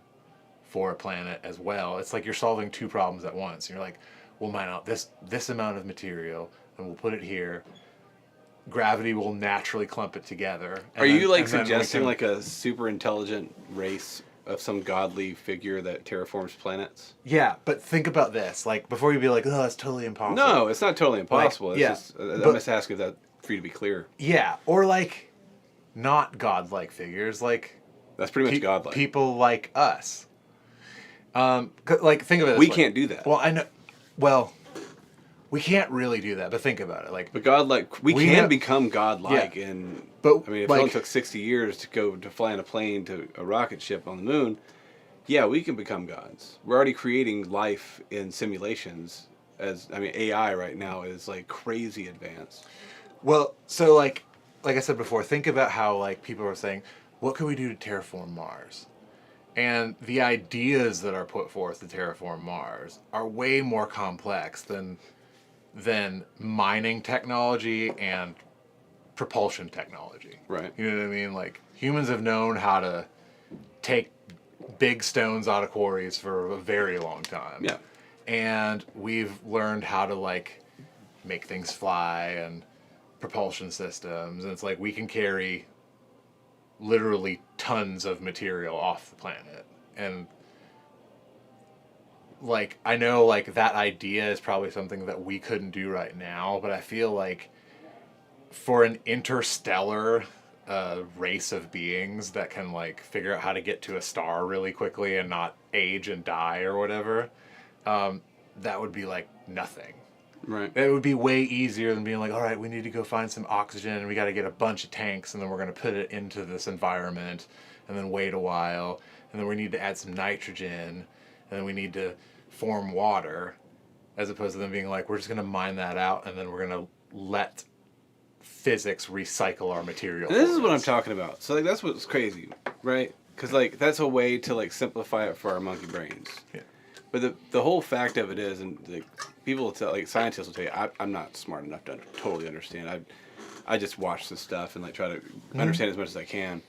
for a planet as well, it's like you're solving two problems at once. You're like, we'll mine out this amount of material, and we'll put it here. Gravity will naturally clump it together. Are you like suggesting like a super intelligent race of some godly figure that terraforms planets? Yeah, but think about this. Like, before you be like, oh, that's totally impossible. No, it's not totally impossible. It's yeah, just, I'm but- just asking that for you to be clear. Yeah, or like, not godlike figures, like That's pretty much godlike. people like us. Like, think of it this We way. can't do that. Well, I know. Well, we can't really do that, but think about it. Like, But godlike, we can have- become godlike, Yeah. and But, I mean, if like- it only took 60 years to fly in a plane to a rocket ship on the moon, yeah, we can become gods. We're already creating life in simulations. AI right now is like crazy advanced. well, so like I said before, think about how like people are saying, what can we do to terraform Mars? And the ideas that are put forth to terraform Mars are way more complex than mining technology and propulsion technology. Right. You know what I mean? Like, humans have known how to take big stones out of quarries for a very long time. Yeah. And we've learned how to like make things fly and propulsion systems, and it's like we can carry literally tons of material off the planet. And like, I know like that idea is probably something that we couldn't do right now, but I feel like for an interstellar race of beings that can like figure out how to get to a star really quickly and not age and die or whatever, that would be like nothing. Right. It would be way easier than being like, all right, we need to go find some oxygen and we got to get a bunch of tanks and then we're going to put it into this environment and then wait a while and then we need to add some nitrogen and then we need to form water, as opposed to them being like, we're just going to mine that out and then we're going to let physics recycle our material. And this for is what I'm us. talking about. So like that's what's crazy, right? Because like that's a way to like simplify it for our monkey brains. Yeah. But the whole fact of it is, and like, people will tell, like scientists will tell you, I'm not smart enough to totally understand. I just watch this stuff and like try to understand as much as I can.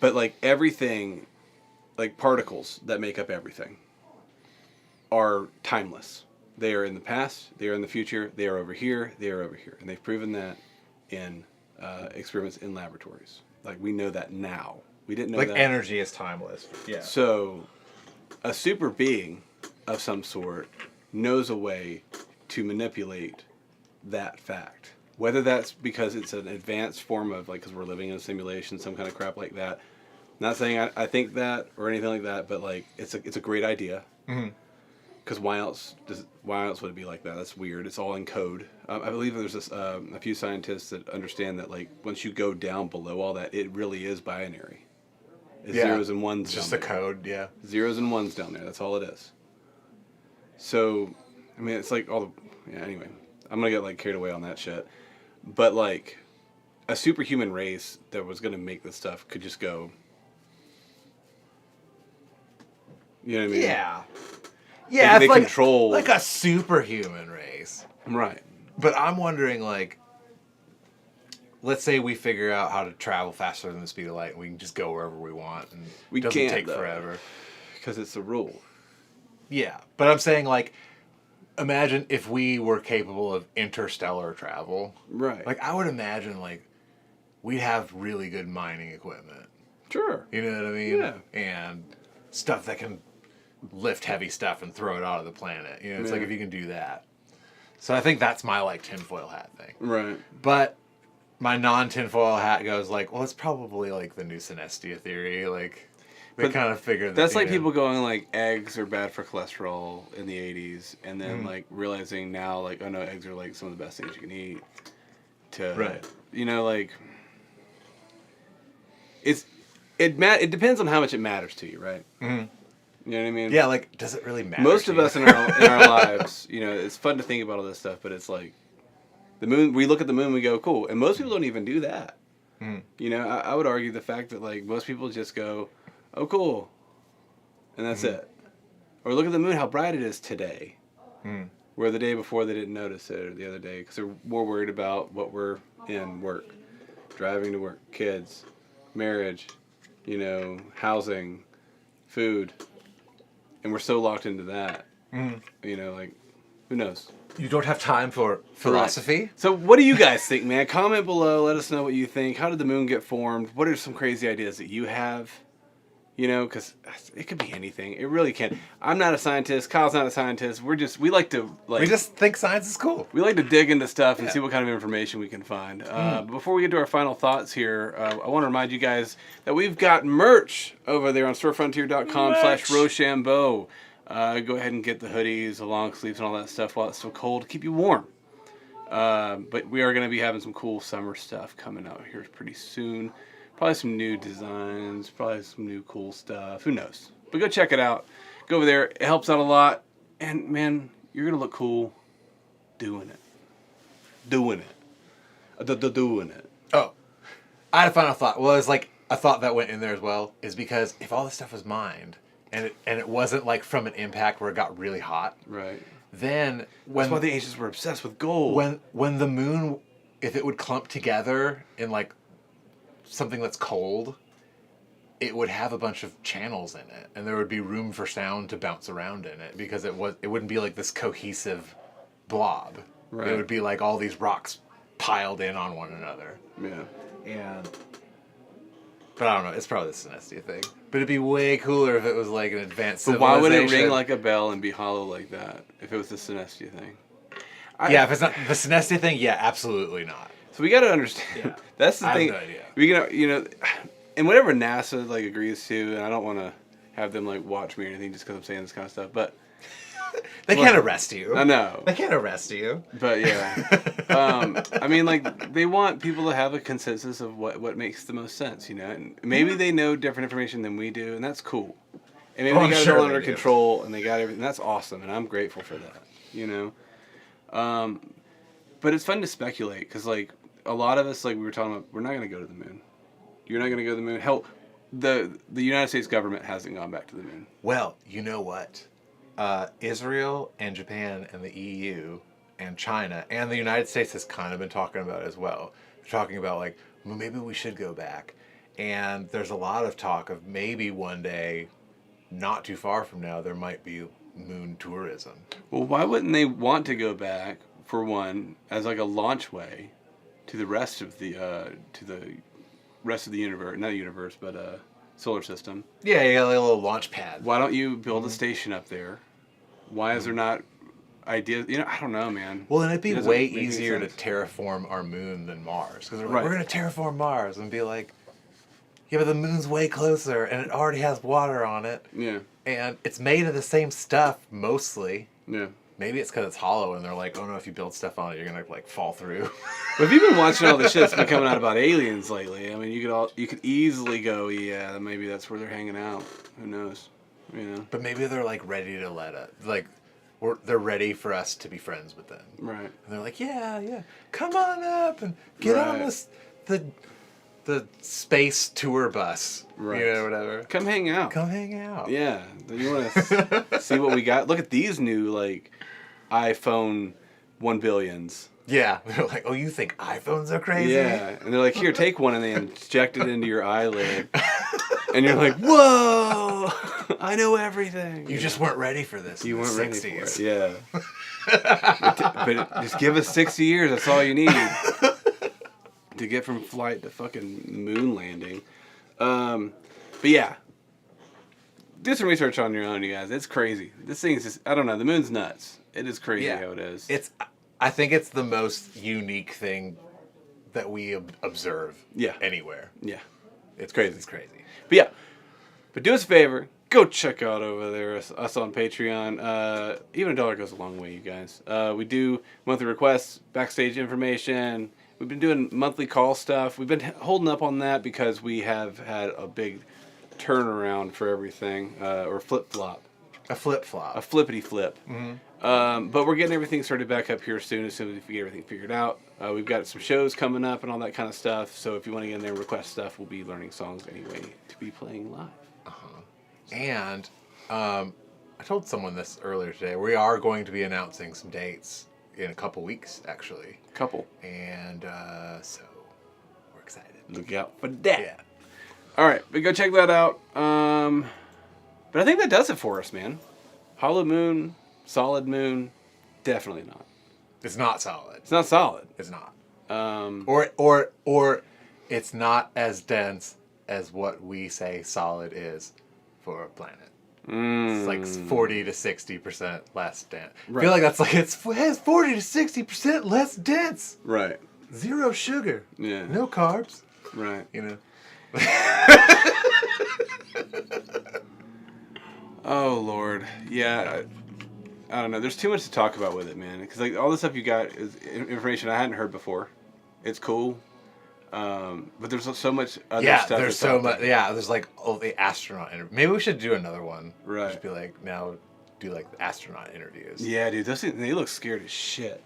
But like everything, like particles that make up everything, are timeless. They are in the past, they are in the future, they are over here, they are over here. And they've proven that in experiments in laboratories. Like, we know that now. We didn't know like that. energy is timeless. Yeah. So, a super being of some sort knows a way to manipulate that fact. Whether that's because it's an advanced form of, like, because we're living in a simulation, some kind of crap like that. Not saying I think that or anything like that, but, like, it's a great idea. Mm-hmm. Because why else would it be like that? That's weird. It's all in code. I believe there's a few scientists that understand that, like, once you go down below all that, it really is binary. It's zeros and ones. It's just down the there. code, yeah. Zeros and ones down there. That's all it is. So, I mean, it's like all the... Yeah, anyway. I'm going to get, like, carried away on that shit. But, like, a superhuman race that was going to make this stuff could just go... You know what I mean? Yeah. Yeah, They it's like, control... like a superhuman race. Right. But I'm wondering, like, let's say we figure out how to travel faster than the speed of light, and we can just go wherever we want, and We it doesn't can't, take though. forever. Because it's a rule. Yeah, but I'm saying, like, imagine if we were capable of interstellar travel. Right. Like, I would imagine, like, we'd have really good mining equipment. Sure. You know what I mean? Yeah. And stuff that can lift heavy stuff and throw it out of the planet. You know, it's like if you can do that. So I think that's my, like, tinfoil hat thing. Right. But my non-tinfoil hat goes like, well, it's probably like the new synestia theory. Like, they kind of figure that. That's like people going like eggs are bad for cholesterol in the 80s, and then like realizing now like, oh no, eggs are like some of the best things you can eat. Right. You know, like it depends on how much it matters to you, right? Mm-hmm. You know what I mean? Yeah, like, does it really matter? Most of us in our lives, you know, it's fun to think about all this stuff, but it's like the moon. We look at the moon, we go, cool, and most people don't even do that. Mm. You know, I would argue the fact that like most people just go, oh cool, and that's it. Or look at the moon, how bright it is today. Mm. Where the day before they didn't notice it, or the other day, because they're more worried about what we're in, work, driving to work, kids, marriage, you know, housing, food. And we're so locked into that, you know, like, who knows? You don't have time for philosophy? Right. So what do you guys think, man? Comment below. Let us know what you think. How did the moon get formed? What are some crazy ideas that you have? You know, because it could be anything. It really can. I'm not a scientist. Kyle's not a scientist. We like to, like... We just think science is cool. We like to dig into stuff and see what kind of information we can find. But before we get to our final thoughts here, I want to remind you guys that we've got merch over there on storefrontier.com/Roshambeaux. Go ahead and get the hoodies, the long sleeves, and all that stuff while it's so cold to keep you warm. But we are going to be having some cool summer stuff coming out here pretty soon. Probably some new designs, probably some new cool stuff. Who knows? But go check it out. Go over there. It helps out a lot. And, man, you're going to look cool doing it. Doing it. Oh, I had a final thought. Well, it's like a thought that went in there as well, is because if all this stuff was mined, and it wasn't like from an impact where it got really hot, Right. then That's why the ancients were obsessed with gold. When the moon, if it would clump together in like something that's cold, it would have a bunch of channels in it, and there would be room for sound to bounce around in it, because it wouldn't be like this cohesive blob. Right. It would be like all these rocks piled in on one another. Yeah. But I don't know, it's probably the synestia thing. But it'd be way cooler if it was like an advanced But why would it civilization. ring like a bell and be hollow like that if it was the synestia thing? Yeah, if it's not the synestia thing, yeah, absolutely not. So we got to understand. Yeah. That's the I have thing. no idea. We can, you know, and whatever NASA like agrees to, and I don't want to have them like watch me or anything just because I'm saying this kind of stuff, but They can't arrest you. I know. They can't arrest you. But yeah, I mean, like they want people to have a consensus of what makes the most sense, you know. And maybe they know different information than we do, and that's cool. And maybe Oh, they I'm got it sure all they under do. control, and they got everything. That's awesome, and I'm grateful for that, you know. But it's fun to speculate because, like, a lot of us, like we were talking about, we're not going to go to the moon. You're not going to go to the moon. Hell, the United States government hasn't gone back to the moon. Well, you know what? Israel and Japan and the EU and China and the United States has kind of been talking about it as well. They're talking about like, well, maybe we should go back. And there's a lot of talk of maybe one day, not too far from now, there might be moon tourism. Well, why wouldn't they want to go back, for one, as like a launch way to the rest of the universe, not universe, but solar system? Yeah, you got like a little launch pad. Why don't you build a station up there? Why is there not ideas? You know, I don't know, man. Well, and it'd be It doesn't way make any easier to sense. terraform our moon than Mars. Because Right. we're going to terraform Mars and be like, yeah, but the moon's way closer and it already has water on it. Yeah, And it's made of the same stuff, mostly. yeah. Maybe it's because it's hollow and they're like, oh no, if you build stuff on it, you're going to like fall through. But if you've been watching all the shit that's been coming out about aliens lately, I mean, you could easily go, yeah, maybe that's where they're hanging out. Who knows? You know. But maybe they're like ready to let it. Like, they're ready for us to be friends with them. Right. And they're like, yeah, come on up and get on Right. this, the space tour bus. Right. You know, whatever. Come hang out. Come hang out. Yeah. You want to see what we got? Look at these new like iPhone 1 billions. Yeah. They're like, oh, you think iPhones are crazy? Yeah. And they're like, here, take one, and they inject it into your eyelid. And you're like, whoa! I know everything. You just weren't ready for this. You in the weren't ready 60s. for it. Yeah. But just give us 60 years. That's all you need to get from flight to fucking moon landing. But yeah, do some research on your own, you guys. It's crazy. This thing's just, I don't know. The moon's nuts. It is crazy how it is. I think it's the most unique thing that we observe. Yeah. Anywhere. Yeah. It's crazy. It's crazy. But yeah, but do us a favor. Go check out over there us on Patreon. Even $1 goes a long way, you guys. We do monthly requests, backstage information. We've been doing monthly call stuff. We've been holding up on that because we have had a big turnaround for everything, or flip-flop. A flip-flop. A flippity-flip. Mm-hmm. But we're getting everything started back up here soon as we get everything figured out. We've got some shows coming up and all that kind of stuff. So if you want to get in there and request stuff, we'll be learning songs anyway to be playing live. And I told someone this earlier today. We are going to be announcing some dates in a couple weeks, actually. Couple. And so we're excited. Look out for that. Yeah. All right, but go check that out. But I think that does it for us, man. Hollow moon, solid moon, definitely not. It's not solid. It's not solid. It's not. Um, Or it's not as dense as what we say solid is for a planet. It's like 40 to 60% less dense. I feel like that's like it has 40 to 60% less dense. right. Zero sugar. Yeah. No carbs. Right. You know. Oh Lord, yeah. I don't know. There's too much to talk about with it, man. Because like all the stuff you got is information I hadn't heard before. It's cool, but there's so much other stuff. There's that's so out much. there. Yeah, there's like all the astronaut interviews. Maybe we should do another one. Right. Just be like do like astronaut interviews. Yeah, dude. Those things, they look scared as shit.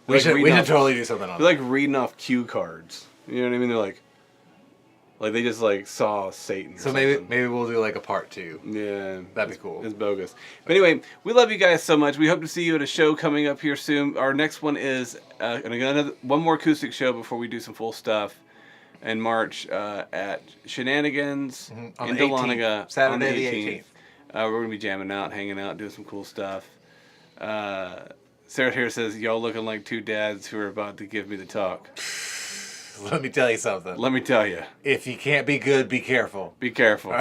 We Like should reading off- totally do something on They're that. like reading off cue cards. You know what I mean? They're like they just like saw Satan. Or So something. maybe we'll do like a part 2. Yeah, That'd be cool. It's bogus. But anyway, we love you guys so much. We hope to see you at a show coming up here soon. Our next one is one more acoustic show before we do some full stuff in March at Shenanigans On in the 18th. Dahlonega Saturday on the the 18th. We're gonna be jamming out, hanging out, doing some cool stuff. Sarah here says, "Y'all looking like two dads who are about to give me the talk." Let me tell you something. Let me tell you, If you can't be good, be careful. be careful.